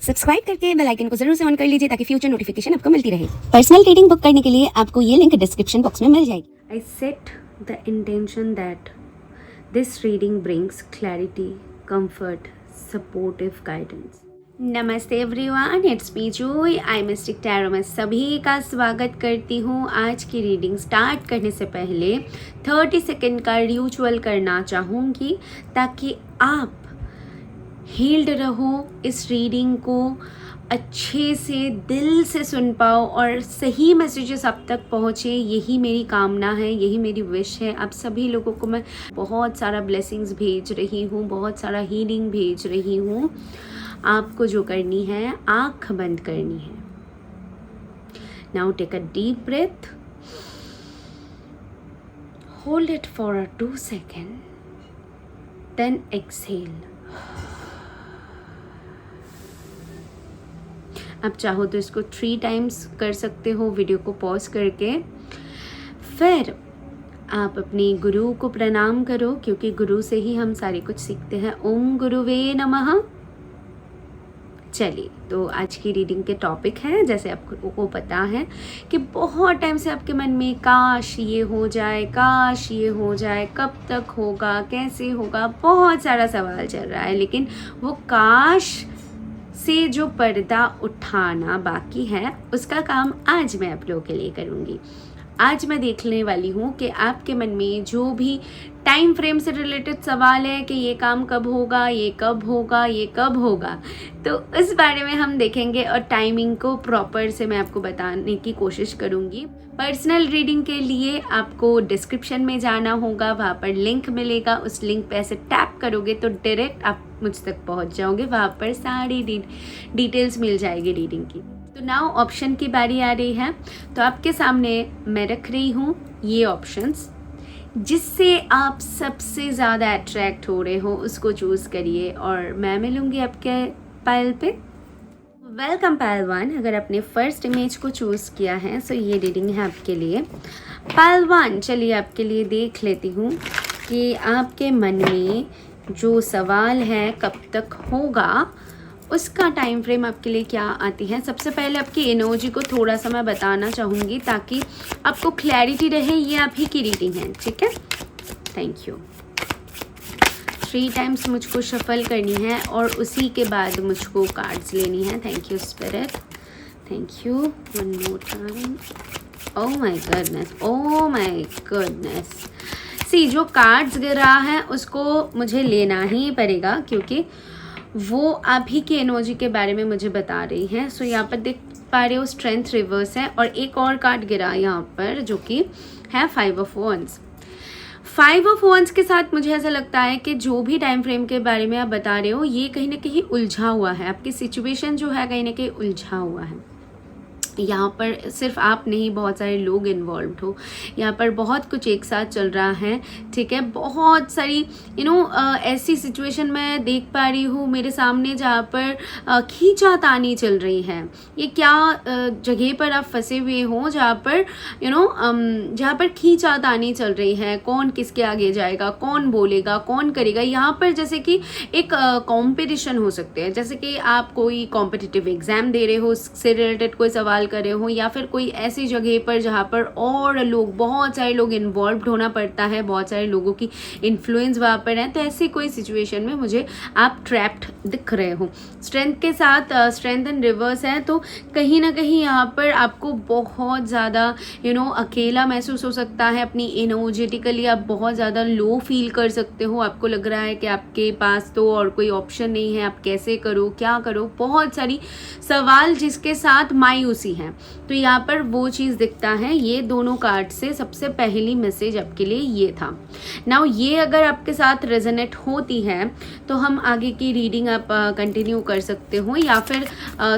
Subscribe करके bell icon को जरूर से ऑन कर लीजिए ताकि फ्यूचर नोटिफिकेशन आपको मिलती रहे। पर्सनल रीडिंग बुक करने के लिए आपको ये लिंक डिस्क्रिप्शन बॉक्स में मिल जाएगी। I set the intention that this reading brings clarity, comfort, supportive guidance. नमस्ते everyone, it's me Joy, I mistake tarot में सभी का स्वागत करती हूँ। आज की रीडिंग स्टार्ट करने से पहले 30 सेकेंड का रिचुअल करना चाहूँगी ताकि आप हील्ड रहो, इस रीडिंग को अच्छे से दिल से सुन पाओ और सही मैसेजेस आप तक पहुँचे। यही मेरी कामना है, यही मेरी विश है। आप सभी लोगों को मैं बहुत सारा ब्लेसिंग्स भेज रही हूँ, बहुत सारा हीलिंग भेज रही हूँ। आपको जो करनी है, आँख बंद करनी है। Now take a deep breath, hold it for 2 seconds, then exhale. आप चाहो तो इसको 3 times कर सकते हो वीडियो को पॉज करके। फिर आप अपने गुरु को प्रणाम करो, क्योंकि गुरु से ही हम सारे कुछ सीखते हैं। ओम गुरुवे नमः। चलिए, तो आज की रीडिंग के टॉपिक है, जैसे आपको पता है कि बहुत टाइम से आपके मन में काश ये हो जाए, काश ये हो जाए, कब तक होगा, कैसे होगा, बहुत सारा सवाल चल रहा है। लेकिन वो काश से जो पर्दा उठाना बाकी है, उसका काम आज मैं आप लोगों के लिए करूँगी। आज मैं देखने वाली हूँ कि आपके मन में जो भी टाइम फ्रेम से रिलेटेड सवाल है कि ये काम कब होगा, ये कब होगा, ये कब होगा, तो इस बारे में हम देखेंगे और टाइमिंग को प्रॉपर से मैं आपको बताने की कोशिश करूँगी। पर्सनल रीडिंग के लिए आपको डिस्क्रिप्शन में जाना होगा, वहाँ पर लिंक मिलेगा। उस लिंक पे ऐसे टैप करोगे तो डायरेक्ट आप मुझ तक पहुँच जाओगे। वहाँ पर सारी डिटेल्स मिल जाएगी रीडिंग की। तो नाउ ऑप्शन की बारी आ रही है, तो आपके सामने मैं रख रही हूँ ये ऑप्शंस। जिससे आप सबसे ज़्यादा अट्रैक्ट हो रहे हो उसको चूज़ करिए और मैं मिलूँगी आपके पायल पे। वेलकम पायल 1। अगर आपने फर्स्ट इमेज को चूज़ किया है तो ये रीडिंग है आपके लिए। पायल 1, चलिए आपके लिए देख लेती हूँ कि आपके मन में जो सवाल है कब तक होगा, उसका टाइम फ्रेम आपके लिए क्या आती है। सबसे पहले आपकी एनर्जी को थोड़ा सा मैं बताना चाहूँगी ताकि आपको क्लैरिटी रहे। ये आप ही की रीडिंग है, ठीक है। Thank you. 3 times मुझको शफल करनी है और उसी के बाद मुझको कार्ड्स लेनी है। Thank you spirit, thank you. 1 more time। Oh my goodness, oh my goodness. See, जो कार्ड्स गिर रहा है उसको मुझे लेना ही पड़ेगा, क्योंकि वो आप ही की एनर्जी के बारे में मुझे बता रही है। सो यहाँ पर देख पा रहे हो स्ट्रेंथ रिवर्स है और एक और कार्ड गिरा यहाँ पर जो कि है 5 of Wands। 5 of Wands के साथ मुझे ऐसा लगता है कि जो भी टाइम फ्रेम के बारे में आप बता रहे हो, ये कहीं ना कहीं उलझा हुआ है। आपकी सिचुएशन जो है कहीं ना कहीं उलझा हुआ है। यहाँ पर सिर्फ आप नहीं, बहुत सारे लोग इन्वॉल्व हो। यहाँ पर बहुत कुछ एक साथ चल रहा है, ठीक है। बहुत सारी ऐसी सिचुएशन मैं देख पा रही हूँ मेरे सामने जहाँ पर खींचातानी चल रही है। ये क्या जगह पर आप फंसे हुए हो जहाँ पर जहाँ पर खींचातानी चल रही है। कौन किसके आगे जाएगा, कौन बोलेगा, कौन करेगा। यहाँ पर जैसे कि एक कॉम्पिटिशन हो सकते हैं, जैसे कि आप कोई कॉम्पिटिटिव एग्जाम दे रहे हो, उससे रिलेटेड कोई सवाल कर रहे हो, या फिर कोई ऐसी जगह पर जहाँ पर और लोग, बहुत सारे लोग इन्वॉल्व होना पड़ता है, बहुत सारे लोगों की इन्फ्लुएंस वहाँ पर है। तो ऐसी कोई सिचुएशन में मुझे आप ट्रैप्ड दिख रहे हो। स्ट्रेंथ के साथ स्ट्रेंथ एंड रिवर्स है, तो कहीं ना कहीं यहाँ पर आपको बहुत ज़्यादा अकेला महसूस हो सकता है। अपनी एनर्जेटिकली आप बहुत ज़्यादा लो फील कर सकते हो। आपको लग रहा है कि आपके पास तो और कोई ऑप्शन नहीं है, आप कैसे करो, क्या करो। बहुत सारी सवाल जिसके साथ मायूसी है। तो यहाँ पर वो चीज़ दिखता है। ये दोनों कार्ड से सबसे पहली मैसेज आपके लिए ये था। नाउ ये अगर आपके साथ रेजोनेट होती है तो हम आगे की रीडिंग आप कंटिन्यू कर सकते हो, या फिर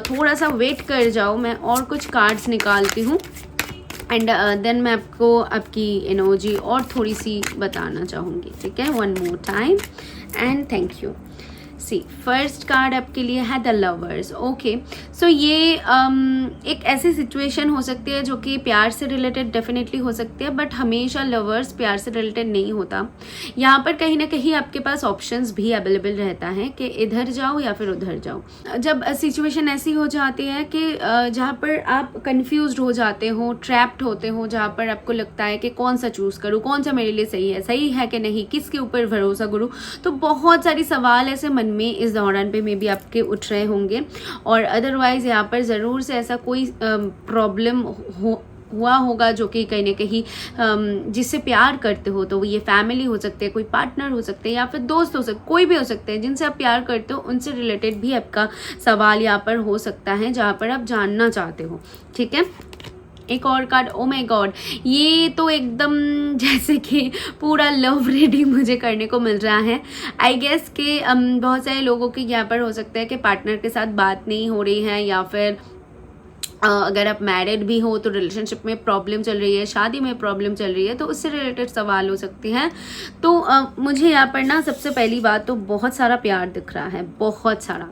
थोड़ा सा वेट कर जाओ। मैं और कुछ कार्ड्स निकालती हूँ एंड देन मैं आपको आपकी एनर्जी और थोड़ी सी बताना चाहूँगी, ठीक है। 1 more time and thank you. See first card आपके लिए है द लवर्स। ओके, सो ये एक ऐसी सिचुएशन हो सकती है जो कि प्यार से रिलेटेड डेफिनेटली हो सकती है, बट हमेशा लवर्स प्यार से रिलेटेड नहीं होता। यहाँ पर कहीं ना कहीं आपके पास ऑप्शंस भी अवेलेबल रहता है कि इधर जाओ या फिर उधर जाओ। जब सिचुएशन ऐसी हो जाती है कि जहाँ पर आप कंफ्यूज्ड हो जाते हो, ट्रैप्ड होते हो, जहाँ पर आपको लगता है कि कौन सा चूज़ करूँ, कौन सा मेरे लिए सही है कि नहीं, किसके ऊपर भरोसा करूँ, तो बहुत सारी सवाल ऐसे मन में इस दौरान पे मे भी आपके उठ रहे होंगे। और अदरवाइज़ यहाँ पर ज़रूर से ऐसा कोई प्रॉब्लम हुआ होगा जो कि कहीं ना कहीं जिससे प्यार करते हो, तो वो ये फैमिली हो सकते हैं, कोई पार्टनर हो सकते हैं या फिर दोस्त हो सकते, कोई भी हो सकते हैं जिनसे आप प्यार करते हो, उनसे रिलेटेड भी आपका सवाल यहाँ पर हो सकता है जहाँ पर आप जानना चाहते हो। ठीक है, एक और कार्ड, ओ माय गॉड, ये तो एकदम जैसे कि पूरा लव रीडिंग मुझे करने को मिल रहा है। आई गेस कि बहुत सारे लोगों की यहाँ पर हो सकता है कि पार्टनर के साथ बात नहीं हो रही है, या फिर अगर आप मैरिड भी हो तो रिलेशनशिप में प्रॉब्लम चल रही है, शादी में प्रॉब्लम चल रही है, तो उससे रिलेटेड सवाल हो सकते हैं। तो मुझे यहाँ पर ना सबसे पहली बात तो बहुत सारा प्यार दिख रहा है, बहुत सारा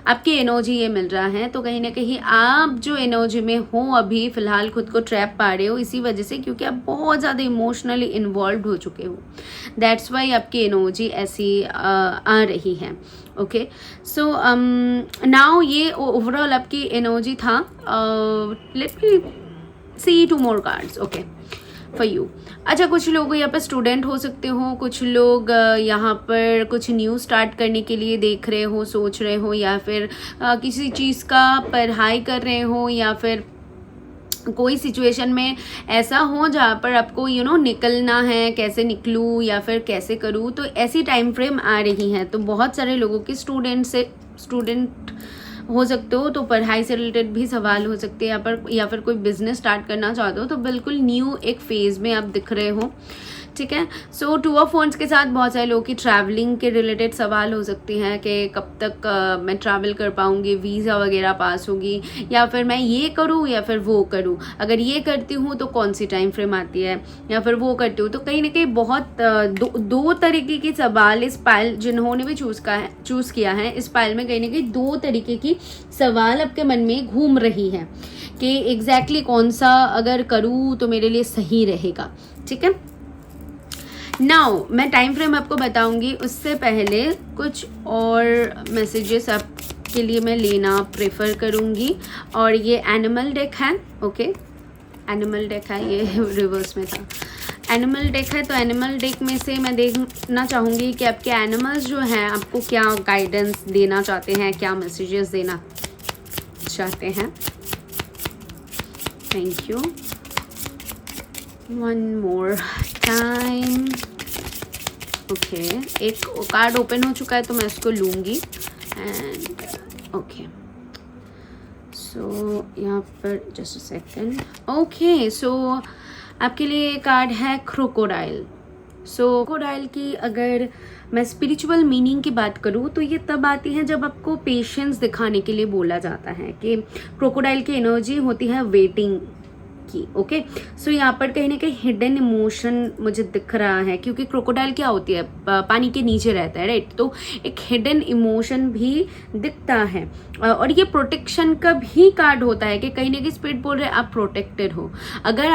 आपकी एनर्जी ये मिल रहा है। तो कहीं ना कहीं आप जो एनर्जी में हो अभी फ़िलहाल खुद को ट्रैप पा रहे हो इसी वजह से, क्योंकि आप बहुत ज़्यादा इमोशनली इन्वॉल्व हो चुके हो। दैट्स वाई आपकी एनर्जी ऐसी आ रही है। ओके, सो नाउ ये ओवरऑल आपकी एनर्जी था। Let me see 2 more cards। Okay, for you. अच्छा, कुछ लोग यहाँ पर स्टूडेंट हो सकते हो, कुछ लोग यहाँ पर कुछ न्यू स्टार्ट करने के लिए देख रहे हो, सोच रहे हो, या फिर किसी चीज़ का पढ़ाई कर रहे हो, या फिर कोई सिचुएशन में ऐसा हो जहाँ पर आपको निकलना है, कैसे निकलूँ या फिर कैसे करूँ, तो ऐसी टाइम फ्रेम आ रही है। तो बहुत सारे लोगों के स्टूडेंट हो सकते हो, तो पढ़ाई से रिलेटेड भी सवाल हो सकते हैं या फिर कोई बिजनेस स्टार्ट करना चाहते हो, तो बिल्कुल न्यू एक फेज़ में आप दिख रहे हो। ठीक है, सो 2 of Wands के साथ बहुत सारे लोगों की ट्रैवलिंग के रिलेटेड सवाल हो सकती हैं कि कब तक मैं ट्रैवल कर पाऊँगी, वीज़ा वगैरह पास होगी, या फिर मैं ये करूँ या फिर वो करूँ, अगर ये करती हूँ तो कौन सी टाइम फ्रेम आती है, या फिर वो करती हूँ। तो कहीं ना कहीं बहुत दो तरीके के सवाल इस पाइल जिन्होंने भी चूज़ किया है, इस पाइल में कहीं ना कहीं 2 तरीके की सवाल आपके मन में घूम रही है कि एग्जैक्टली कौन सा अगर करूँ तो मेरे लिए सही रहेगा। ठीक है, नाउ मैं टाइम फ्रेम आपको बताऊंगी, उससे पहले कुछ और मैसेजेस आपके लिए मैं लेना प्रेफर करूंगी। और ये एनिमल डेक है। ओके, एनिमल डेक है, ये रिवर्स में था। एनिमल डेक है, तो एनिमल डेक में से मैं देखना चाहूँगी कि आपके एनिमल्स जो हैं आपको क्या गाइडेंस देना चाहते हैं, क्या मैसेजेस देना चाहते हैं। Thank you. One more time. Okay, एक कार्ड ओपन हो चुका है तो मैं इसको लूँगी। एंड ओके, सो यहाँ पर जस्ट अ सेकेंड। ओके, सो आपके लिए कार्ड है क्रोकोडाइल। सो क्रोकोडाइल की अगर मैं स्पिरिचुअल मीनिंग की बात करूँ तो ये तब आती है जब आपको पेशेंस दिखाने के लिए बोला जाता है कि क्रोकोडाइल की एनर्जी होती है वेटिंग की। ओके, सो यहाँ पर कहीं ना कहीं हिडन इमोशन मुझे दिख रहा है, क्योंकि क्रोकोडाइल क्या होती है, पानी के नीचे रहता है, राइट। तो एक हिडन इमोशन भी दिखता है। और ये प्रोटेक्शन का भी कार्ड होता है कि कहीं ना कहीं स्पिरिट बोल रहे हैं आप प्रोटेक्टेड हो। अगर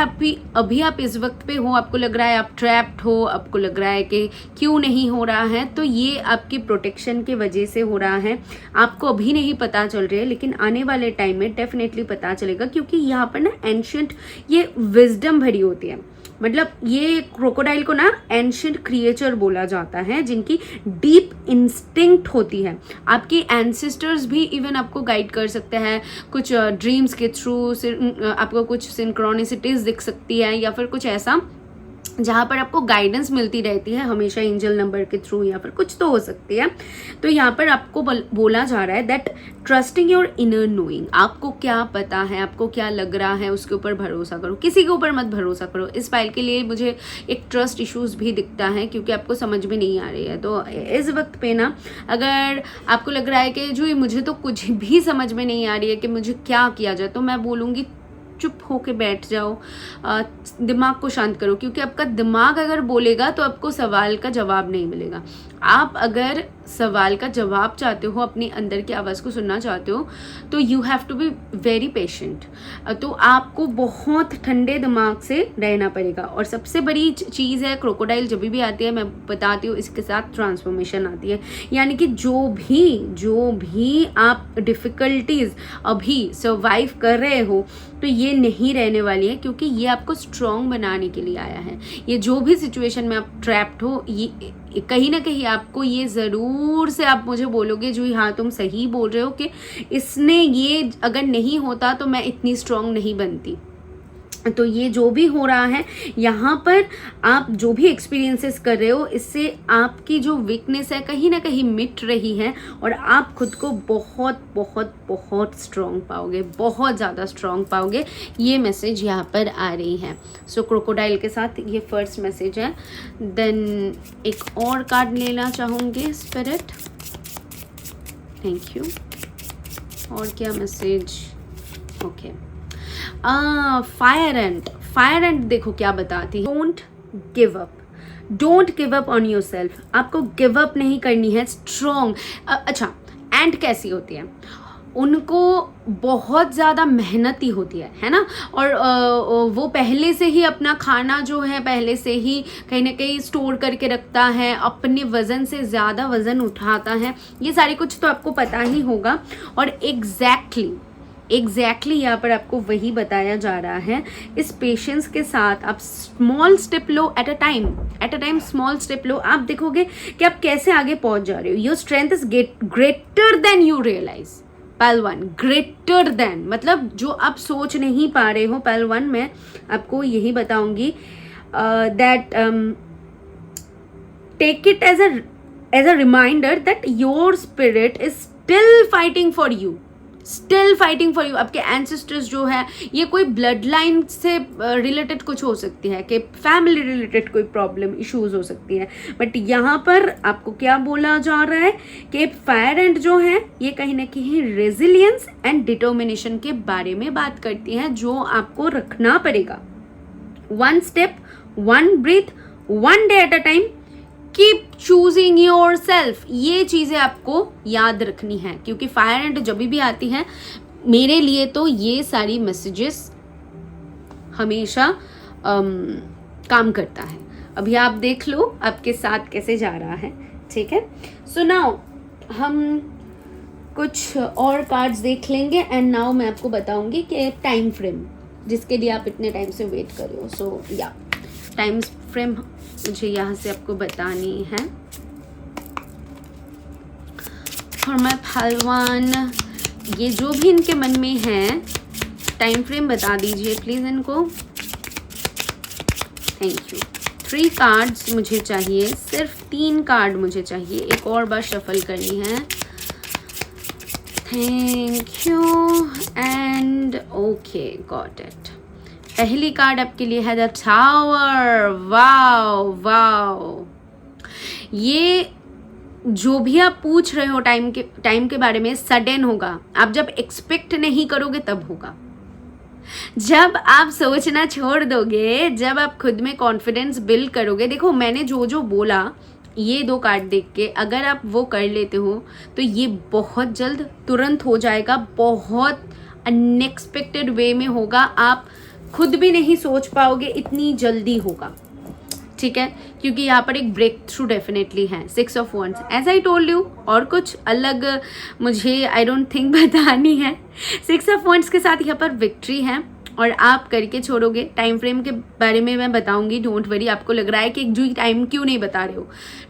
अभी आप इस वक्त पे हो, आपको लग रहा है आप ट्रैप्ड हो, आपको लग रहा है कि क्यों नहीं हो रहा है, तो ये आपकी प्रोटेक्शन की वजह से हो रहा है। आपको अभी नहीं पता चल रही है, लेकिन आने वाले टाइम में डेफिनेटली पता चलेगा, क्योंकि यहाँ पर ना एंशिएंट ये विजडम भरी होती है। मतलब ये क्रोकोडाइल को ना एंशिएंट क्रिएचर बोला जाता है, जिनकी डीप इंस्टिंक्ट होती है। आपके एंसेस्टर्स भी इवन आपको गाइड कर सकते हैं, कुछ ड्रीम्स के थ्रू आपको कुछ सिंक्रोनिसिटीज दिख सकती है, या फिर कुछ ऐसा जहाँ पर आपको गाइडेंस मिलती रहती है हमेशा एंजल नंबर के थ्रू, या फिर कुछ तो हो सकती है। तो यहाँ पर आपको बोला जा रहा है that trusting your inner knowing, आपको क्या पता है, आपको क्या लग रहा है, उसके ऊपर भरोसा करो, किसी के ऊपर मत भरोसा करो। इस फाइल के लिए मुझे एक ट्रस्ट इश्यूज भी दिखता है, क्योंकि आपको समझ में नहीं आ रही है। तो इस वक्त पे ना अगर आपको लग रहा है कि जो मुझे तो कुछ भी समझ में नहीं आ रही है कि मुझे क्या किया जाए, तो मैं बोलूँगी चुप होके बैठ जाओ, दिमाग को शांत करो, क्योंकि आपका दिमाग अगर बोलेगा तो आपको सवाल का जवाब नहीं मिलेगा। आप अगर सवाल का जवाब चाहते हो, अपने अंदर की आवाज़ को सुनना चाहते हो, तो you have to be very patient. तो आपको बहुत ठंडे दिमाग से रहना पड़ेगा। और सबसे बड़ी चीज़ है, क्रोकोडाइल जब भी आती है, मैं बताती हूँ, इसके साथ ट्रांसफॉर्मेशन आती है। यानी कि जो भी आप डिफ़िकल्टीज़ अभी सर्वाइव कर रहे हो, तो ये नहीं रहने वाली है, क्योंकि ये आपको स्ट्रॉन्ग बनाने के लिए आया है। ये जो भी सिचुएशन में आप ट्रैप्ड हो, ये कहीं ना कहीं आपको ये ज़रूर से आप मुझे बोलोगे, जो हाँ तुम सही बोल रहे हो, कि इसने ये अगर नहीं होता तो मैं इतनी स्ट्रॉन्ग नहीं बनती। तो ये जो भी हो रहा है यहाँ पर, आप जो भी एक्सपीरियंसेस कर रहे हो, इससे आपकी जो वीकनेस है कहीं ना कहीं मिट रही है, और आप खुद को बहुत बहुत बहुत स्ट्रॉन्ग पाओगे, बहुत ज़्यादा स्ट्रॉन्ग पाओगे। ये मैसेज यहाँ पर आ रही है। सो क्रोकोडाइल के साथ ये फर्स्ट मैसेज है। देन एक और कार्ड लेना चाहूँगी, स्पिरिट। Thank you. और क्या मैसेज? ओके, फायर एंड देखो क्या बताती है। Don't give up on your self. आपको गिव अप नहीं करनी है, स्ट्रॉन्ग। अच्छा, एंड कैसी होती है? उनको बहुत ज़्यादा मेहनती होती है ना, और वो पहले से ही अपना खाना जो है पहले से ही कहीं ना कहीं स्टोर करके रखता है, अपने वज़न से ज़्यादा वज़न उठाता है। ये सारी कुछ तो आपको पता ही होगा। और एग्जैक्टली यहाँ पर आपको वही बताया जा रहा है। इस पेशेंस के साथ आप स्मॉल स्टेप लो, at a time small step लो। आप देखोगे कि आप कैसे आगे पहुंच जा रहे हो। Your strength is greater than you realise. पहल 1, ग्रेटर देन मतलब जो आप सोच नहीं पा रहे हो। पहल 1 में आपको यही बताऊंगी that take it as a reminder that your spirit is still fighting for you. आपके एंसेस्टर्स जो है, ये कोई ब्लड लाइन से रिलेटेड कुछ हो सकती है, कि फैमिली रिलेटेड कोई प्रॉब्लम इश्यूज हो सकती है, बट यहाँ पर आपको क्या बोला जा रहा है कि फायर एंड जो है ये कहीं ना कहीं रेजिलियंस एंड डिटर्मिनेशन के बारे में बात करती है, जो आपको रखना पड़ेगा। 1 step, 1 breath, 1 day at a time, keep choosing your self. ये चीज़ें आपको याद रखनी है, क्योंकि फायर एंड जब भी आती है, मेरे लिए तो ये सारी मैसेजेस हमेशा काम करता है। अभी आप देख लो आपके साथ कैसे जा रहा है, ठीक है। सो नाउ हम कुछ और कार्ड्स देख लेंगे, एंड नाउ मैं आपको बताऊंगी कि टाइम फ्रेम जिसके लिए आप इतने टाइम से वेट कर रहे हो। सो या टाइम फ्रेम मुझे यहाँ से आपको बतानी है। और मैं पहलवान, ये जो भी इनके मन में है, टाइम फ्रेम बता दीजिए प्लीज इनको। Thank you. 3 कार्ड्स मुझे चाहिए, सिर्फ 3 कार्ड मुझे चाहिए। एक और बार शफल करनी है। Thank you and okay, got it. पहली कार्ड आपके लिए है द टावर। वाओ, ये जो भी आप पूछ रहे हो टाइम के बारे में, सडन होगा। आप जब एक्सपेक्ट नहीं करोगे तब होगा। जब आप सोचना छोड़ दोगे, जब आप खुद में कॉन्फिडेंस बिल्ड करोगे। देखो, मैंने जो बोला, ये 2 कार्ड देख के अगर आप वो कर लेते हो तो ये बहुत जल्द तुरंत हो जाएगा, बहुत अनएक्सपेक्टेड वे में होगा। आप खुद भी नहीं सोच पाओगे, इतनी जल्दी होगा, ठीक है, क्योंकि यहाँ पर एक ब्रेक थ्रू डेफिनेटली है। 6 of wands, as I told you, और कुछ अलग मुझे आई डोंट थिंक बतानी है। 6 ऑफ वंड्स के साथ यहाँ पर विक्ट्री है, और आप करके छोड़ोगे। टाइम फ्रेम के बारे में मैं बताऊंगी, डोंट वरी। आपको लग रहा है कि जो टाइम क्यों नहीं बता रहे हो,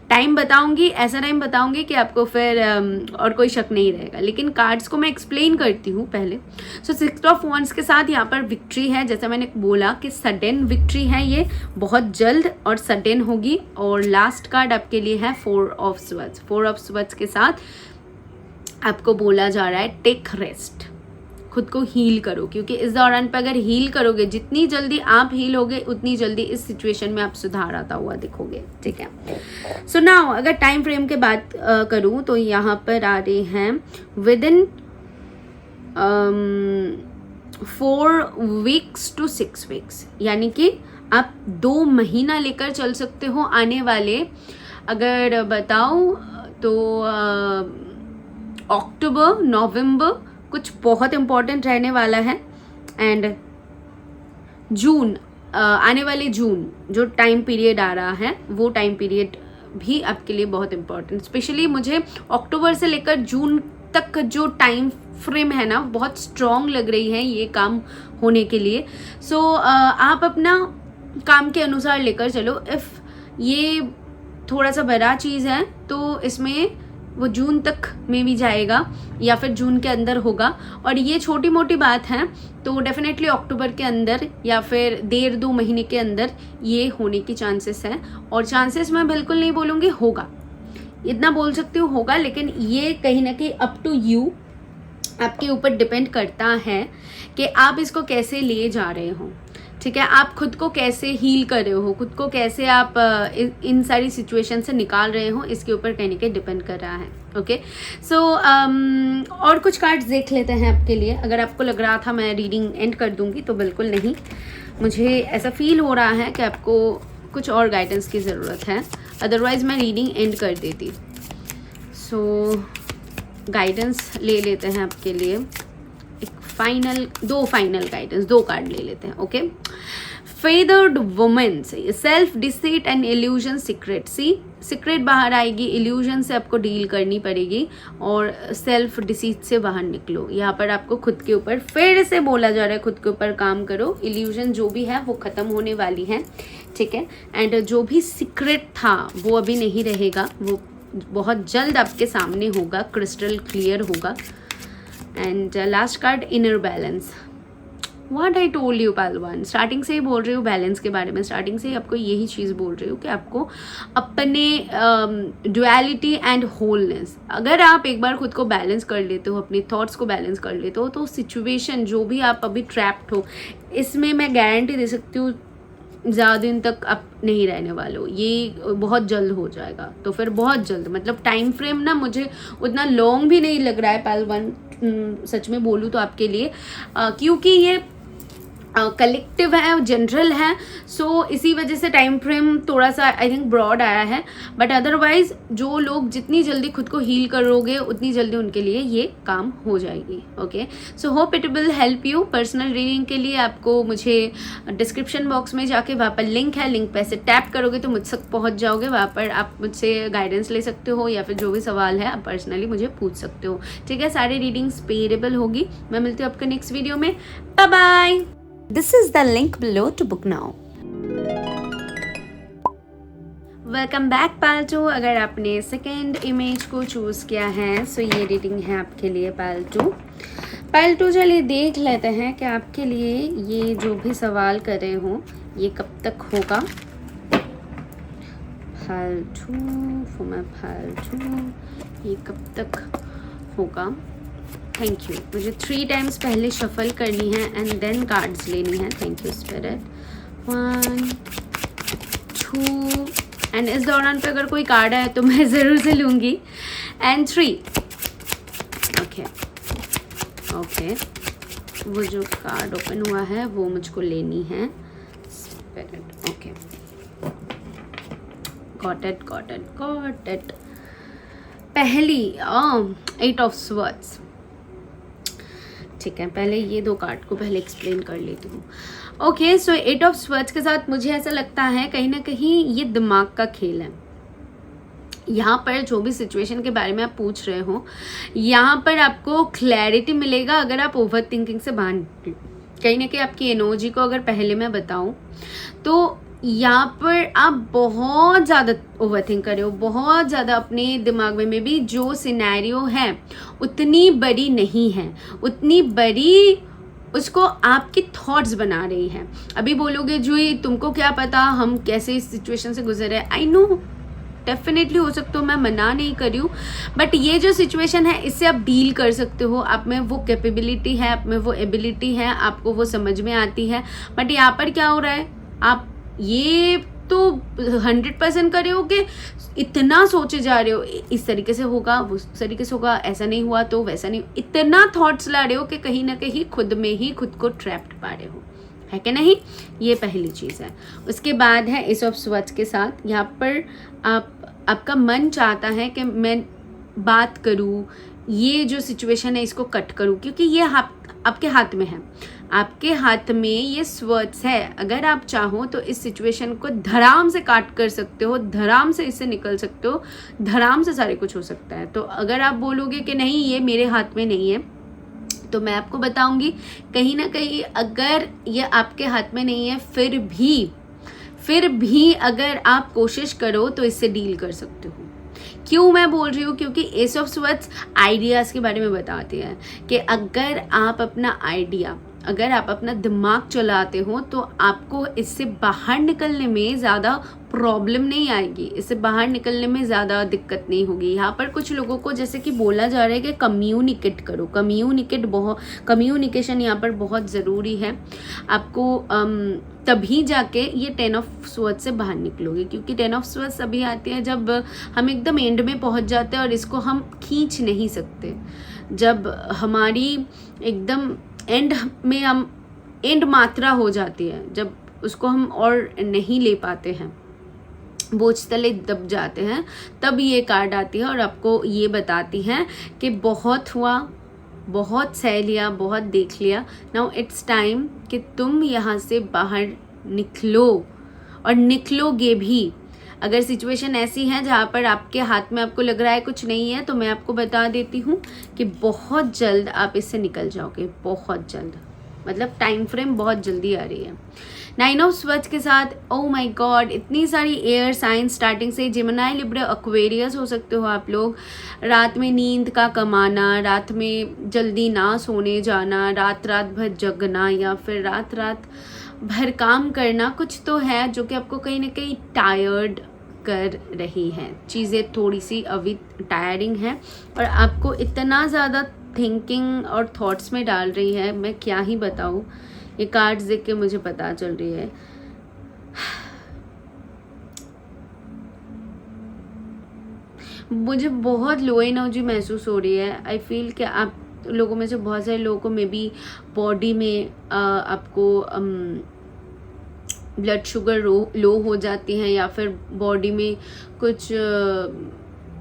टाइम बताऊंगी, ऐसा टाइम बताऊंगी कि आपको फिर और कोई शक नहीं रहेगा। लेकिन कार्ड्स को मैं एक्सप्लेन करती हूँ पहले। सो 6 ऑफ वंड्स के साथ यहाँ पर विक्ट्री है। जैसा मैंने बोला कि सडन विक्ट्री है, ये बहुत जल्द और सडन होगी। और लास्ट कार्ड आपके लिए है 4 ऑफ स्वर्ड्स। 4 ऑफ स्वर्ड्स के साथ आपको बोला जा रहा है टेक रेस्ट, खुद को हील करो, क्योंकि इस दौरान पर अगर हील करोगे, जितनी जल्दी आप हील होगे उतनी जल्दी इस सिचुएशन में आप सुधार आता हुआ दिखोगे, ठीक है। सो नाउ अगर टाइम फ्रेम के बात करूं तो यहाँ पर आ रहे हैं with in 4 weeks to 6 weeks, यानी कि आप 2 महीना लेकर चल सकते हो आने वाले अगर बताऊँ तो अक्टूबर नवंबर कुछ बहुत इम्पोर्टेंट रहने वाला है, एंड जून, आने वाले जून जो टाइम पीरियड आ रहा है वो टाइम पीरियड भी आपके लिए बहुत इम्पोर्टेंट, स्पेशली मुझे अक्टूबर से लेकर जून तक जो टाइम फ्रेम है ना बहुत स्ट्रॉन्ग लग रही है ये काम होने के लिए। सो आप अपना काम के अनुसार लेकर चलो। इफ़ ये थोड़ा सा बड़ा चीज़ है तो इसमें वो जून तक में भी जाएगा या फिर जून के अंदर होगा, और ये छोटी मोटी बात है तो डेफिनेटली अक्टूबर के अंदर या फिर 1.5-2 महीने के अंदर ये होने की चांसेस है। और चांसेस मैं बिल्कुल नहीं बोलूँगी होगा, इतना बोल सकती हूँ होगा, लेकिन ये कहीं ना कहीं अप टू यू, आपके ऊपर डिपेंड करता है कि आप इसको कैसे ले जा रहे हो। ठीक है, आप खुद को कैसे हील कर रहे हो, खुद को कैसे आप इन सारी सिचुएशन से निकाल रहे हो, इसके ऊपर कहीं ना कहीं डिपेंड कर रहा है। ओके, सो और कुछ कार्ड्स देख लेते हैं आपके लिए। अगर आपको लग रहा था मैं रीडिंग एंड कर दूंगी तो बिल्कुल नहीं, मुझे ऐसा फील हो रहा है कि आपको कुछ और गाइडेंस की ज़रूरत है, अदरवाइज़ मैं रीडिंग एंड कर देती। सो गाइडेंस ले लेते हैं आपके लिए, दो फाइनल गाइडेंस, 2 कार्ड ले लेते हैं। Okay, feathered women, self deceit and illusion secret. Secret बाहर आएगी, इल्यूजन से आपको डील करनी पड़ेगी और सेल्फ डिसीट से बाहर निकलो। यहाँ पर आपको खुद के ऊपर फिर से बोला जा रहा है, खुद के ऊपर काम करो, इल्यूजन जो भी है वो ख़त्म होने वाली है। ठीक है, एंड जो भी सीक्रेट था वो अभी नहीं रहेगा, वो बहुत जल्द आपके सामने होगा, क्रिस्टल क्लियर होगा। And last card, inner balance. What I told you पहलवान, स्टार्टिंग से ही बोल रही हूँ बैलेंस के बारे में, स्टार्टिंग से ही आपको यही चीज़ बोल रही हूँ कि आपको अपने डुअलिटी एंड होलनेस, अगर आप एक बार खुद को बैलेंस कर लेते हो, अपने थॉट्स को बैलेंस कर लेते हो, तो सिचुएशन जो भी आप अभी ट्रैप्ड हो, इसमें मैं गारंटी दे सकती हूँ ज़्यादा दिन तक आप नहीं रहने वाले हो, ये बहुत जल्द हो जाएगा। तो फिर बहुत जल्द, मतलब टाइम फ्रेम ना मुझे उतना लॉन्ग भी नहीं लग रहा है पहलवान, सच में बोलूँ तो आपके लिए, क्योंकि ये कलेक्टिव है, जनरल है, सो इसी वजह से टाइम फ्रेम थोड़ा सा आई थिंक ब्रॉड आया है। बट अदरवाइज जो लोग जितनी जल्दी खुद को हील करोगे उतनी जल्दी उनके लिए ये काम हो जाएगी। Okay, so hope it will help you. Personal reading के लिए आपको मुझे डिस्क्रिप्शन बॉक्स में जाके वहाँ पर लिंक है, लिंक पे से टैप करोगे तो मुझ तक पहुँच जाओगे, वहाँ पर आप मुझसे गाइडेंस ले सकते हो या फिर जो भी सवाल है आप पर्सनली मुझे पूछ सकते हो। ठीक है, सारी रीडिंग्स पेरेबल होगी। मैं मिलती हूँ आपके नेक्स्ट वीडियो में, bye bye. This is the link below to book now. Welcome back पालतू। अगर आपने सेकेंड इमेज को चूज़ किया है सो ये रीडिंग है आपके लिए पालतू। चलिए देख लेते हैं कि आपके लिए ये जो भी सवाल कर रहे हो ये कब तक होगा। फालतू ये कब तक होगा। Thank you. मुझे 3 टाइम्स पहले शफल करनी है एंड देन कार्ड्स लेनी है। Thank you spirit. 1 2 एंड इस दौरान पे अगर कोई कार्ड आए तो मैं ज़रूर से लूँगी। एंड 3। ओके, वो जो कार्ड ओपन हुआ है वो मुझको लेनी है स्पिरिट। Okay, got it. पहली 8 ऑफ स्वर्ड्स। ठीक है, पहले ये 2 कार्ड को पहले एक्सप्लेन कर लेती हूँ। ओके, सो 8 ऑफ स्वर्ड्स के साथ मुझे ऐसा लगता है कहीं ना कहीं ये दिमाग का खेल है। यहाँ पर जो भी सिचुएशन के बारे में आप पूछ रहे हो, यहाँ पर आपको क्लैरिटी मिलेगा अगर आप ओवर थिंकिंग से बाहर निकले। कहीं ना कहीं आपकी एनर्जी को अगर पहले मैं बताऊँ तो यहाँ पर आप बहुत ज़्यादा ओवर थिंक कर रहे हो, बहुत ज़्यादा अपने दिमाग में भी जो सिनेरियो है उतनी बड़ी नहीं है, उतनी बड़ी उसको आपकी थॉट्स बना रही है। अभी बोलोगे जूही तुमको क्या पता हम कैसे इस सिचुएशन से गुजरे। आई नो डेफिनेटली हो सकता हो, मैं मना नहीं कर रही हूँ, बट ये जो सिचुएशन है इससे आप डील कर सकते हो। आप में वो कैपेबिलिटी है, आप में वो एबिलिटी है, आपको वो समझ में आती है। बट यहाँ पर क्या हो रहा है, आप ये तो 100% कर रहे हो कि इतना सोचे जा रहे हो इस तरीके से होगा, वो उस तरीके से होगा, ऐसा नहीं हुआ तो वैसा नहीं, इतना थॉट्स ला रहे हो कि कहीं ना कहीं खुद में ही खुद को ट्रैप्ड पा रहे हो, है कि नहीं। ये पहली चीज़ है। उसके बाद है एस ऑफ स्वर्ड्स के साथ, यहाँ पर आप आपका मन चाहता है कि मैं बात करूं, ये जो सिचुएशन है इसको कट करूं, क्योंकि ये आपके हाथ में है, आपके हाथ में ये स्वर्ड्स है। अगर आप चाहो तो इस सिचुएशन को धड़ाम से काट कर सकते हो, धड़ाम से इससे निकल सकते हो, धड़ाम से सारे कुछ हो सकता है। तो अगर आप बोलोगे कि नहीं ये मेरे हाथ में नहीं है, तो मैं आपको बताऊंगी कहीं ना कहीं अगर ये आपके हाथ में नहीं है, फिर भी अगर आप कोशिश करो तो इससे डील कर सकते हो। क्यों मैं बोल रही हूँ? क्योंकि एस ऑफ स्वर्ड्स आइडियाज़ के बारे में बताती है कि अगर आप अपना आइडिया, अगर आप अपना दिमाग चलाते हो तो आपको इससे बाहर निकलने में ज़्यादा प्रॉब्लम नहीं आएगी, इससे बाहर निकलने में ज़्यादा दिक्कत नहीं होगी। यहाँ पर कुछ लोगों को जैसे कि बोला जा रहा है कि कम्युनिकेट करो, कम्युनिकेशन यहाँ पर बहुत ज़रूरी है। आपको तभी जाके ये 10 ऑफ स्वर्ड्स से बाहर निकलोगे, क्योंकि 10 ऑफ स्वर्ड्स अभी आती है जब हम एकदम एंड में पहुँच जाते हैं और इसको हम खींच नहीं सकते। जब हमारी एकदम एंड में हम एंड मात्रा हो जाती है, जब उसको हम और नहीं ले पाते हैं, बोझ तले दब जाते हैं, तब ये कार्ड आती है और आपको ये बताती है कि बहुत हुआ, बहुत सह लिया, बहुत देख लिया, नाउ इट्स टाइम कि तुम यहाँ से बाहर निकलो, और निकलोगे भी। अगर सिचुएशन ऐसी है जहाँ पर आपके हाथ में आपको लग रहा है कुछ नहीं है, तो मैं आपको बता देती हूँ कि बहुत जल्द आप इससे निकल जाओगे, बहुत जल्द, मतलब टाइम फ्रेम बहुत जल्दी आ रही है। 9 ऑफ स्वर्ड्स के साथ, ओ माय गॉड, इतनी सारी एयर साइन स्टार्टिंग से, जिमिनाई, लिब्रा, एक्वेरियस हो सकते हो आप लोग। रात में नींद का कमाना, रात में जल्दी ना सोने जाना, रात भर जगना, या फिर रात भर काम करना, कुछ तो है जो कि आपको कहीं ना कहीं टायर्ड कर रही है। चीज़ें थोड़ी सी अभी टायरिंग है और आपको इतना ज़्यादा थिंकिंग और थॉट्स में डाल रही है, मैं क्या ही बताऊँ। ये कार्ड्स देख के मुझे पता चल रही है। मुझे बहुत लो एनर्जी महसूस हो रही है। आई फील कि आप लोगों में से बहुत सारे लोगों को मे बी बॉडी में आपको ब्लड शुगर लो हो जाती है, या फिर बॉडी में कुछ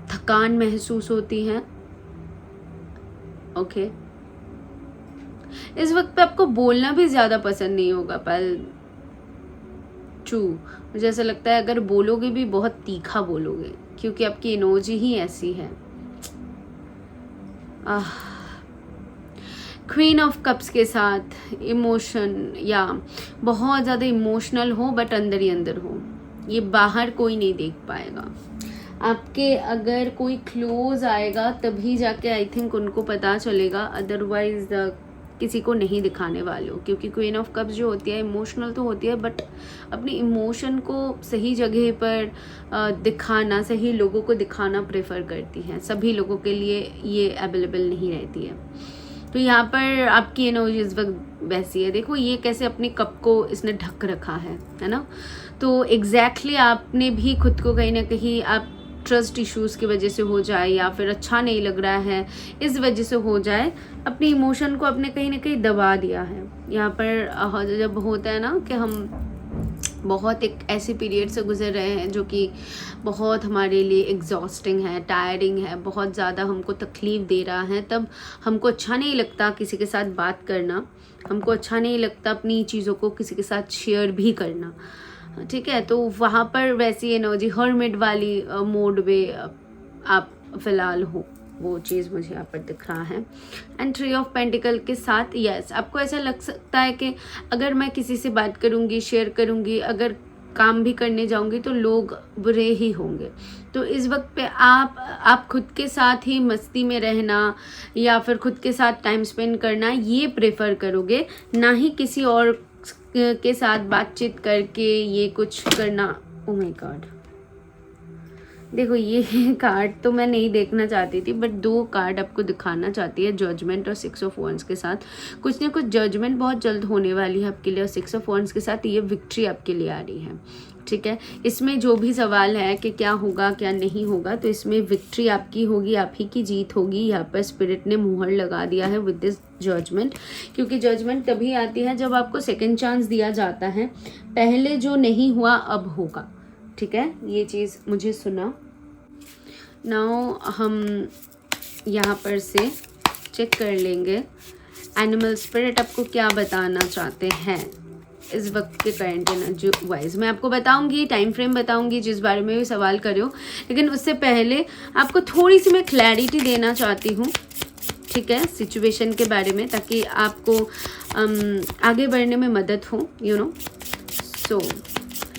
थकान महसूस होती है। ओके, इस वक्त पे आपको बोलना भी ज़्यादा पसंद नहीं होगा, पर ट्रू, मुझे ऐसा लगता है अगर बोलोगे भी बहुत तीखा बोलोगे, क्योंकि आपकी एनर्जी ही ऐसी है। क्वीन ऑफ कप्स के साथ इमोशन, या बहुत ज़्यादा इमोशनल हो बट अंदर ही अंदर हो, ये बाहर कोई नहीं देख पाएगा। आपके अगर कोई क्लोज आएगा तभी जाके आई थिंक उनको पता चलेगा, अदरवाइज किसी को नहीं दिखाने वाले हो। क्योंकि क्वीन ऑफ कप्स जो होती है इमोशनल तो होती है, बट अपनी इमोशन को सही जगह पर दिखाना, सही लोगों को दिखाना प्रेफर करती हैं। सभी लोगों के लिए ये अवेलेबल नहीं रहती है। तो यहाँ पर आपकी एनर्जी इस वक्त वैसी है। देखो ये कैसे अपने कप को इसने ढक रखा है ना। तो एग्जैक्टली आपने भी खुद को कहीं ना कहीं, आप ट्रस्ट इश्यूज़ की वजह से हो जाए या फिर अच्छा नहीं लग रहा है इस वजह से हो जाए, अपनी इमोशन को अपने कहीं ना कहीं दबा दिया है। यहाँ पर जब होता है ना कि हम बहुत एक ऐसे पीरियड से गुजर रहे हैं जो कि बहुत हमारे लिए एग्जॉस्टिंग है, टायरिंग है, बहुत ज़्यादा हमको तकलीफ़ दे रहा है, तब हमको अच्छा नहीं लगता किसी के साथ बात करना, हमको अच्छा नहीं लगता अपनी चीज़ों को किसी के साथ शेयर भी करना, ठीक है। तो वहाँ पर वैसी एनर्जी हर्मिट वाली मोड में आप फ़िलहाल हो, वो चीज़ मुझे यहाँ पर दिख रहा है। एंड 3 ऑफ पेंटिकल के साथ यस, आपको ऐसा लग सकता है कि अगर मैं किसी से बात करूँगी, शेयर करूँगी, अगर काम भी करने जाऊँगी तो लोग बुरे ही होंगे। तो इस वक्त पे आप खुद के साथ ही मस्ती में रहना या फिर खुद के साथ टाइम स्पेंड करना ये प्रेफर करोगे, ना ही किसी और के साथ बातचीत करके ये कुछ करना। ओ माय गॉड, देखो ये कार्ड तो मैं नहीं देखना चाहती थी, बट 2 कार्ड आपको दिखाना चाहती है, जजमेंट और 6 ऑफ वॉन्ड्स के साथ। कुछ ना कुछ जजमेंट बहुत जल्द होने वाली है आपके लिए, और 6 ऑफ वॉन्ड्स के साथ ये विक्ट्री आपके लिए आ रही है, ठीक है। इसमें जो भी सवाल है कि क्या होगा क्या नहीं होगा, तो इसमें विक्ट्री आपकी होगी, आप ही की जीत होगी। यहाँ पर स्पिरिट ने मुहर लगा दिया है विद दिस जजमेंट, क्योंकि जजमेंट तभी आती है जब आपको सेकेंड चांस दिया जाता है। पहले जो नहीं हुआ अब होगा, ठीक है। ये चीज़ मुझे सुना नाउ हम यहाँ पर से चेक कर लेंगे एनिमल स्पिरिट आपको क्या बताना चाहते हैं इस वक्त के करंट एनर्जी वाइज। मैं आपको बताऊंगी, टाइम फ्रेम बताऊंगी जिस बारे में भी सवाल करे हो, लेकिन उससे पहले आपको थोड़ी सी मैं क्लैरिटी देना चाहती हूँ, ठीक है, सिचुएशन के बारे में, ताकि आपको आगे बढ़ने में मदद हो, you know. So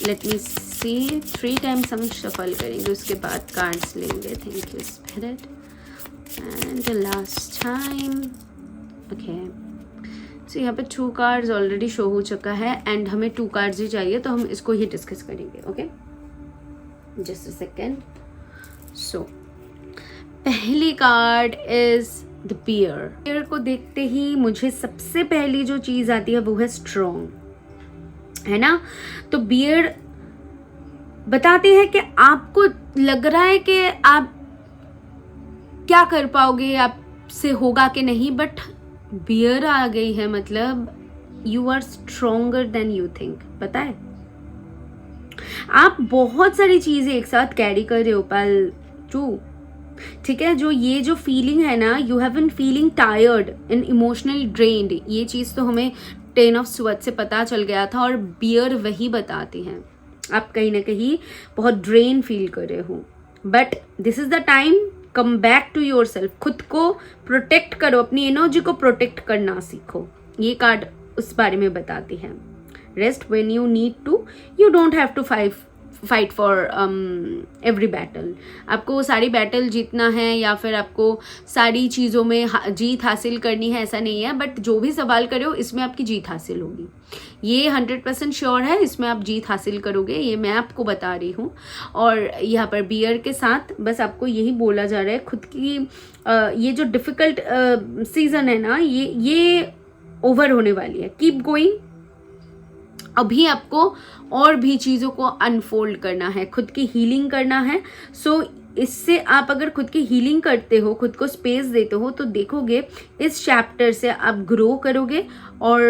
let me see, 3 times हम शफल करेंगे, उसके बाद कार्ड्स लेंगे। Thank you spirit and the last time. Okay, so यहाँ पे 2 कार्ड्स ऑलरेडी शो हो चुका है एंड हमें 2 कार्ड्स ही चाहिए, तो हम इसको ही डिस्कस करेंगे। Okay, just a second. So पहली card is the bear. Bear को देखते ही मुझे सबसे पहली जो चीज आती है वो है स्ट्रॉन्ग, है ना। तो बियर बताते हैं कि आपको लग रहा है कि आप क्या कर पाओगे, आपसे होगा कि नहीं, बट बियर आ गई है, मतलब you are stronger than you think. पता है, आप बहुत सारी चीजें एक साथ कैरी कर रहे हो पल टू, ठीक है। जो फीलिंग है ना, you have been feeling tired and emotionally drained, ये चीज तो हमें 10 ऑफ स्वॉर्ड्स से पता चल गया था, और बियर वही बताती हैं। आप कहीं ना कहीं बहुत ड्रेन फील कर रहे हो, but this is the time, come back to your self. खुद को प्रोटेक्ट करो, अपनी एनर्जी को प्रोटेक्ट करना सीखो। ये कार्ड उस बारे में बताती है। Rest when you need to, you don't have to fight for every battle. आपको सारी बैटल जीतना है या फिर आपको सारी चीज़ों में जीत हासिल करनी है, ऐसा नहीं है। बट जो भी सवाल करे हो, इसमें आपकी जीत हासिल होगी, ये 100% श्योर है, इसमें आप जीत हासिल करोगे, ये मैं आपको बता रही हूँ। और यहाँ पर बियर के साथ बस आपको यही बोला जा रहा है, खुद की ये जो डिफ़िकल्ट सीज़न है ना, ये ओवर होने वाली है। Keep going. अभी आपको और भी चीज़ों को अनफोल्ड करना है, खुद की हीलिंग करना है। सो इससे आप अगर खुद की हीलिंग करते हो, खुद को स्पेस देते हो, तो देखोगे इस चैप्टर से आप ग्रो करोगे और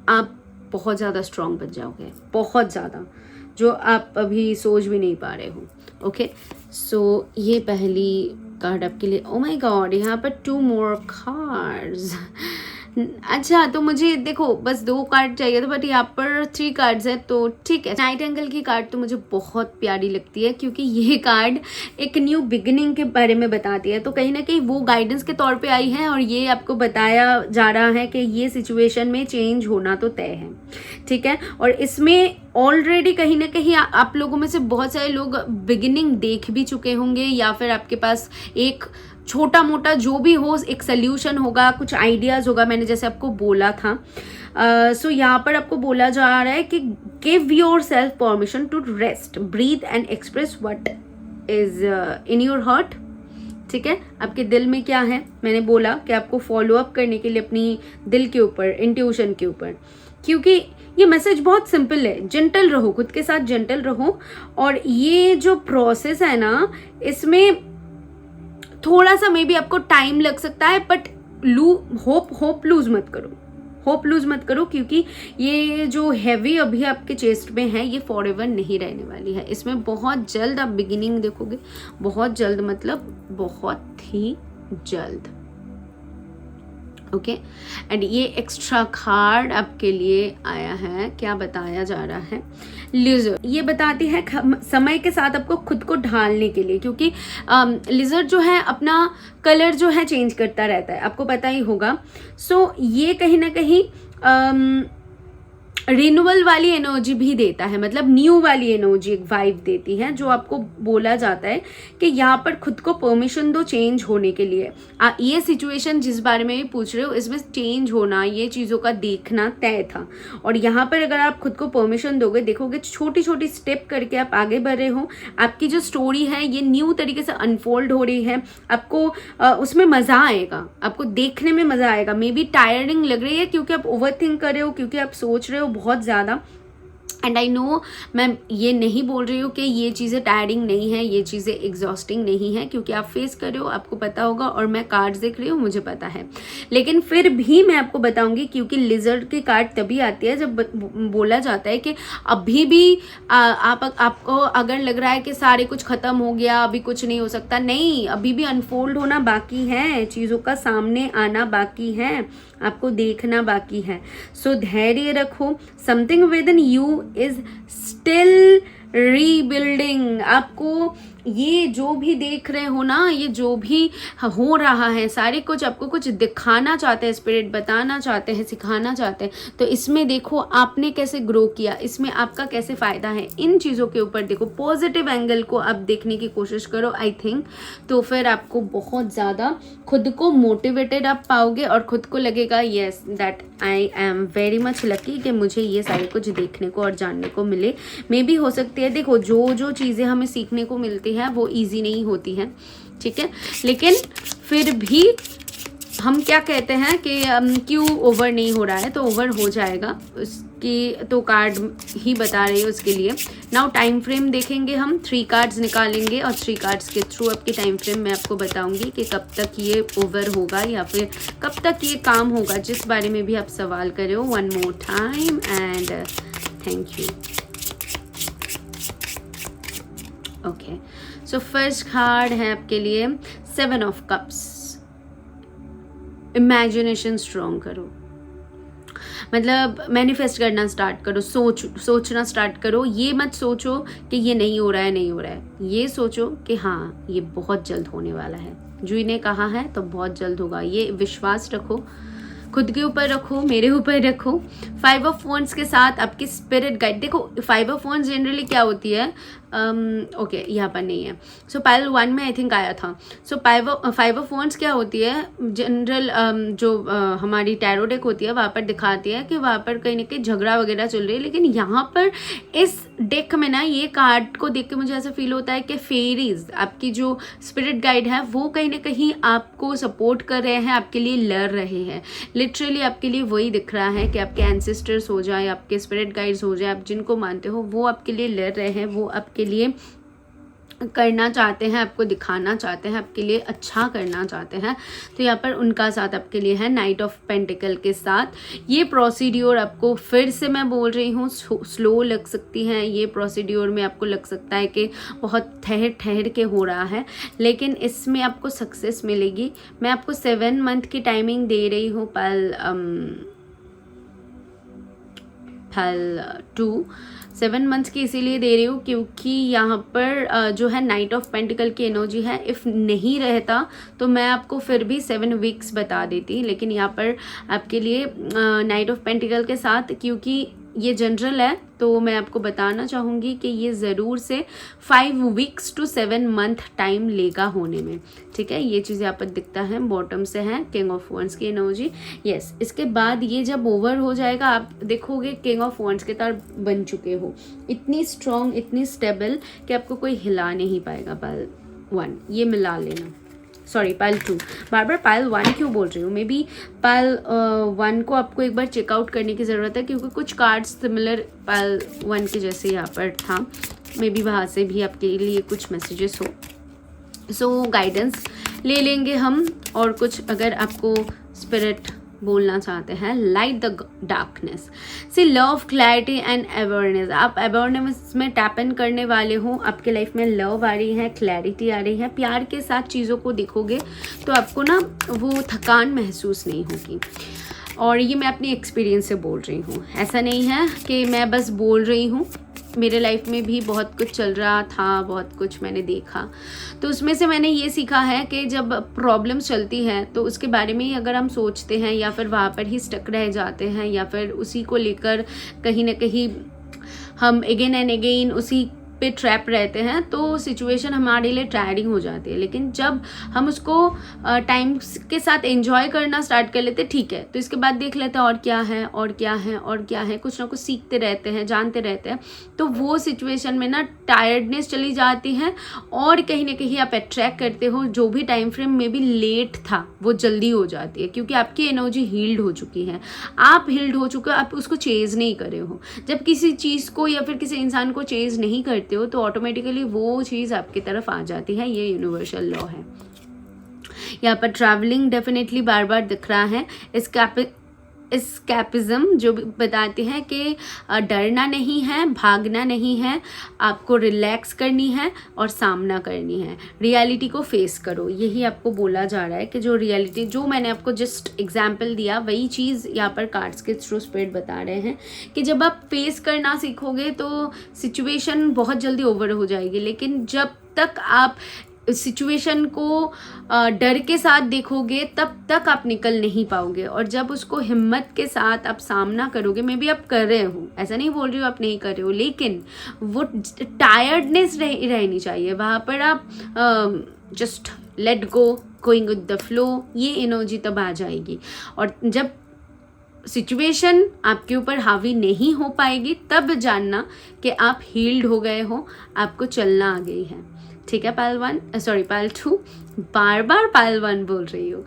आप बहुत ज़्यादा स्ट्रॉन्ग बन जाओगे, बहुत ज़्यादा, जो आप अभी सोच भी नहीं पा रहे हो। ओके, सो ये पहली कार्ड आपके लिए। ओ माय गॉड, यहाँ पर 2 मोर कार्ड्स। अच्छा, तो मुझे देखो बस 2 कार्ड चाहिए था, बट यहाँ पर 3 कार्ड्स है, तो ठीक है। नाइट एंगल की कार्ड तो मुझे बहुत प्यारी लगती है, क्योंकि ये कार्ड एक न्यू बिगिनिंग के बारे में बताती है। तो कहीं ना कहीं वो गाइडेंस के तौर पे आई है, और ये आपको बताया जा रहा है कि ये सिचुएशन में चेंज होना तो तय है, ठीक है। और इसमें ऑलरेडी कहीं ना कहीं आप लोगों में से बहुत सारे लोग बिगिनिंग देख भी चुके होंगे, या फिर आपके पास एक छोटा मोटा जो भी हो एक सोल्यूशन होगा, कुछ आइडियाज़ होगा, मैंने जैसे आपको बोला था। सो यहाँ पर आपको बोला जा रहा है कि give your self permission to rest, breathe and express what is in your heart, ठीक है। आपके दिल में क्या है, मैंने बोला कि आपको फॉलो अप करने के लिए अपनी दिल के ऊपर, इंट्यूशन के ऊपर, क्योंकि ये मैसेज बहुत सिंपल है। जेंटल रहो, खुद के साथ जेंटल रहो। और ये जो प्रोसेस है ना, इसमें थोड़ा सा मे बी आपको टाइम लग सकता है, बट होप लूज मत करो, होप लूज मत करो, क्योंकि ये जो हैवी अभी आपके चेस्ट में है, ये फॉरएवर नहीं रहने वाली है। इसमें बहुत जल्द आप बिगिनिंग देखोगे, बहुत जल्द, मतलब बहुत ही जल्द। ओके, एंड ये एक्स्ट्रा कार्ड आपके लिए आया है, क्या बताया जा रहा है। लिजर्ड, ये बताती है समय के साथ आपको खुद को ढालने के लिए, क्योंकि लिजर्ड जो है अपना कलर जो है चेंज करता रहता है, आपको पता ही होगा। सो ये कहीं ना कहीं रिन्यूअल वाली एनर्जी भी देता है, मतलब न्यू वाली एनर्जी एक वाइब देती है, जो आपको बोला जाता है कि यहाँ पर खुद को परमिशन दो चेंज होने के लिए। ये सिचुएशन जिस बारे में भी पूछ रहे हो, इसमें चेंज होना, ये चीज़ों का देखना तय था। और यहाँ पर अगर आप खुद को परमिशन दोगे, देखोगे छोटी छोटी स्टेप करके आप आगे बढ़ रहे हो, आपकी जो स्टोरी है ये न्यू तरीके से अनफोल्ड हो रही है, आपको उसमें मज़ा आएगा, आपको देखने में मज़ा आएगा। मे बी टायरिंग लग रही है क्योंकि आप ओवर थिंक कर रहे हो, क्योंकि आप सोच रहे हो बहुत ज़्यादा, एंड आई नो, मैं ये नहीं बोल रही हूँ कि ये चीज़ें टायरिंग नहीं है, ये चीज़ें एग्जॉस्टिंग नहीं है, क्योंकि आप फेस कर रहे हो, आपको पता होगा, और मैं कार्ड्स देख रही हूँ, मुझे पता है। लेकिन फिर भी मैं आपको बताऊंगी, क्योंकि लिजर्ड की कार्ड तभी आती है जब बोला जाता है कि अभी भी आपको अगर लग रहा है कि सारे कुछ ख़त्म हो गया, अभी कुछ नहीं हो सकता, नहीं, अभी भी अनफोल्ड होना बाकी है, चीज़ों का सामने आना बाकी है, आपको देखना बाकी है। सो धैर्य रखो, something with in you is still rebuilding. आपको ये जो भी देख रहे हो ना, ये जो भी हो रहा है, सारे कुछ आपको कुछ दिखाना चाहते हैं, स्पिरिट बताना चाहते हैं, सिखाना चाहते हैं। तो इसमें देखो आपने कैसे ग्रो किया, इसमें आपका कैसे फ़ायदा है, इन चीज़ों के ऊपर देखो, पॉजिटिव एंगल को आप देखने की कोशिश करो। आई थिंक तो फिर आपको बहुत ज़्यादा खुद को मोटिवेटेड आप पाओगे, और खुद को लगेगा yes that I am very much lucky कि मुझे ये सारे कुछ देखने को और जानने को मिले। मे बी हो सकती है, देखो जो चीज़ें हमें सीखने को मिलती है वो इजी नहीं होती है, ठीक है, लेकिन फिर भी हम क्या कहते हैं कि क्यों ओवर नहीं हो रहा है, तो ओवर हो जाएगा, उसकी तो कार्ड ही बता रही है उसके लिए। नाउ टाइम फ्रेम देखेंगे हम, 3 कार्ड्स निकालेंगे, और 3 कार्ड्स के थ्रू आपकी टाइम फ्रेम मैं आपको बताऊंगी कि कब तक ये ओवर होगा या फिर कब तक ये काम होगा, जिस बारे में भी आप सवाल कर रहे हो। 1 more time and thank you. Okay, so first card है आपके लिए 7 ऑफ कप्स। इमेजिनेशन स्ट्रॉन्ग करो, मतलब मैनिफेस्ट करना स्टार्ट करो, सोचना स्टार्ट करो। ये मत सोचो कि ये नहीं हो रहा है, ये सोचो कि हाँ ये बहुत जल्द होने वाला है, जुई ने कहा है तो बहुत जल्द होगा। ये विश्वास रखो, खुद के ऊपर रखो, मेरे ऊपर रखो। 5 ऑफ वॉन्ड्स के साथ आपकी स्पिरिट गाइड, देखो 5 ऑफ वॉन्ड्स जनरली क्या होती है, ओके यहाँ पर नहीं है, सो पाइल 1 में आई थिंक आया था। सो 5 ऑफ वॉन्ड्स क्या होती है, जनरल जो हमारी टैरो डेक होती है वहाँ पर दिखाती है कि वहाँ पर कहीं ना कहीं झगड़ा वगैरह चल रही है, लेकिन यहाँ पर इस डेक में ना ये कार्ड को देख के मुझे ऐसा फील होता है कि फेरीज, आपकी जो स्पिरिट गाइड है, वो कहीं ना कहीं आपको सपोर्ट कर रहे हैं, आपके लिए लड़ रहे हैं। लिटरली आपके लिए वही दिख रहा है कि आपके एंसेस्टर्स हो जाए, आपके स्पिरिट गाइड्स हो जाए, आप जिनको मानते हो, वो आपके लिए लड़ रहे हैं, वो आपके लिए करना चाहते हैं, आपको दिखाना चाहते हैं, आपके लिए अच्छा करना चाहते हैं। तो यहाँ पर उनका साथ आपके लिए है नाइट ऑफ पेंटिकल के साथ। ये प्रोसीड्योर आपको फिर से मैं बोल रही हूँ स्लो लग सकती है, ये प्रोसीड्योर में आपको लग सकता है कि बहुत ठहर के हो रहा है, लेकिन इसमें आपको सक्सेस मिलेगी। मैं आपको 7 मंथ की टाइमिंग दे रही हूँ पल 2 7 मंथ्स की इसीलिए दे रही हूँ क्योंकि यहाँ पर जो है नाइट ऑफ पेंटिकल की एनर्जी है। इफ़ नहीं रहता तो मैं आपको फिर भी 7 वीक्स बता देती, लेकिन यहाँ पर आपके लिए नाइट ऑफ पेंटिकल के साथ, क्योंकि ये जनरल है, तो मैं आपको बताना चाहूँगी कि ये ज़रूर से 5 वीक्स टू 7 मंथ टाइम लेगा होने में, ठीक है। ये चीज़ यहाँ पर दिखता है, बॉटम से है किंग ऑफ वॉन्ड्स की एनर्जी। यस, इसके बाद ये जब ओवर हो जाएगा आप देखोगे किंग ऑफ वॉन्ड्स के तरह बन चुके हो, इतनी स्ट्रॉन्ग, इतनी स्टेबल कि आपको कोई हिला नहीं पाएगा। पाइल 1 ये मिला लेना, सॉरी पाइल 2, बार बार पाइल 1 क्यों बोल रही हूँ। मे बी पाइल 1 को आपको एक बार चेकआउट करने की ज़रूरत है, क्योंकि कुछ कार्ड्स सिमिलर पाइल 1 के जैसे यहाँ पर था। मे बी वहाँ से भी आपके लिए कुछ मैसेजेस हो, सो गाइडेंस ले लेंगे हम। और कुछ अगर आपको स्पिरिट बोलना चाहते हैं, लाइट द डार्कनेस से लव, क्लैरिटी एंड अवेयरनेस। आप अवेयरनेस में टैप इन करने वाले हो, आपके लाइफ में लव आ रही है, क्लैरिटी आ रही है, प्यार के साथ चीज़ों को देखोगे तो आपको ना वो थकान महसूस नहीं होगी। और ये मैं अपनी एक्सपीरियंस से बोल रही हूँ, ऐसा नहीं है कि मैं बस बोल रही हूँ। मेरे लाइफ में भी बहुत कुछ चल रहा था, बहुत कुछ मैंने देखा, तो उसमें से मैंने ये सीखा है कि जब प्रॉब्लम्स चलती हैं तो उसके बारे में ही अगर हम सोचते हैं या फिर वहाँ पर ही स्टक रह जाते हैं या फिर उसी को लेकर कहीं ना कहीं हम अगेन एंड अगेन उसी पे ट्रैप रहते हैं तो सिचुएशन हमारे लिए टायरिंग हो जाती है। लेकिन जब हम उसको टाइम के साथ एंजॉय करना स्टार्ट कर लेते, ठीक है तो इसके बाद देख लेते हैं और क्या है और क्या है और क्या है, कुछ ना कुछ सीखते रहते हैं, जानते रहते हैं, तो वो सिचुएशन में ना टायर्डनेस चली जाती है और कहीं ना कहीं आप अट्रैक्ट करते हो जो भी टाइम फ्रेम में भी लेट था वो जल्दी हो जाती है, क्योंकि आपकी एनर्जी हील्ड हो चुकी है, आप हील्ड हो चुके हो, आप उसको चेज नहीं करे हो। जब किसी चीज़ को या फिर किसी इंसान को चेज नहीं करते हो तो ऑटोमेटिकली वो चीज़ आपकी तरफ आ जाती है। ये यूनिवर्सल लॉ है। यहाँ पर ट्रैवलिंग डेफिनेटली बार बार दिख रहा है। एस्केपिज्म जो बताते हैं कि डरना नहीं है, भागना नहीं है, आपको रिलैक्स करनी है और सामना करनी है, रियलिटी को फेस करो। यही आपको बोला जा रहा है कि जो रियलिटी, जो मैंने आपको जस्ट एग्जांपल दिया वही चीज़ यहाँ पर कार्ड्स के थ्रू स्पिरिट बता रहे हैं कि जब आप फेस करना सीखोगे तो सिचुएशन बहुत जल्दी ओवर हो जाएगी। लेकिन जब तक आप सिचुएशन को डर के साथ देखोगे तब तक आप निकल नहीं पाओगे, और जब उसको हिम्मत के साथ आप सामना करोगे, मे बी आप कर रहे हो, ऐसा नहीं बोल रही हो आप नहीं कर रहे हो, लेकिन वो टायर्डनेस रहनी चाहिए वहाँ पर। आप just let go, going with the flow, ये एनर्जी तब आ जाएगी। और जब सिचुएशन आपके ऊपर हावी नहीं हो पाएगी तब जानना कि आप हील्ड हो गए हो, आपको चलना आ गई है। ठीक है पायल 1, सॉरी पायल 2, बार बार पायल 1 बोल रही हूँ,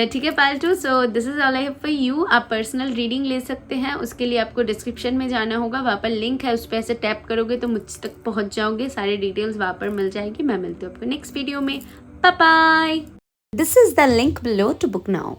ठीक है पायल 2। So this is all I have for you. आप पर्सनल रीडिंग ले सकते हैं, उसके लिए आपको डिस्क्रिप्शन में जाना होगा, वहाँ पर लिंक है, उस पर ऐसे टैप करोगे तो मुझ तक पहुँच जाओगे, सारी डिटेल्स वहाँ पर मिल जाएगी। मैं मिलती हूँ आपको नेक्स्ट वीडियो में, bye bye. This is the link below to book now.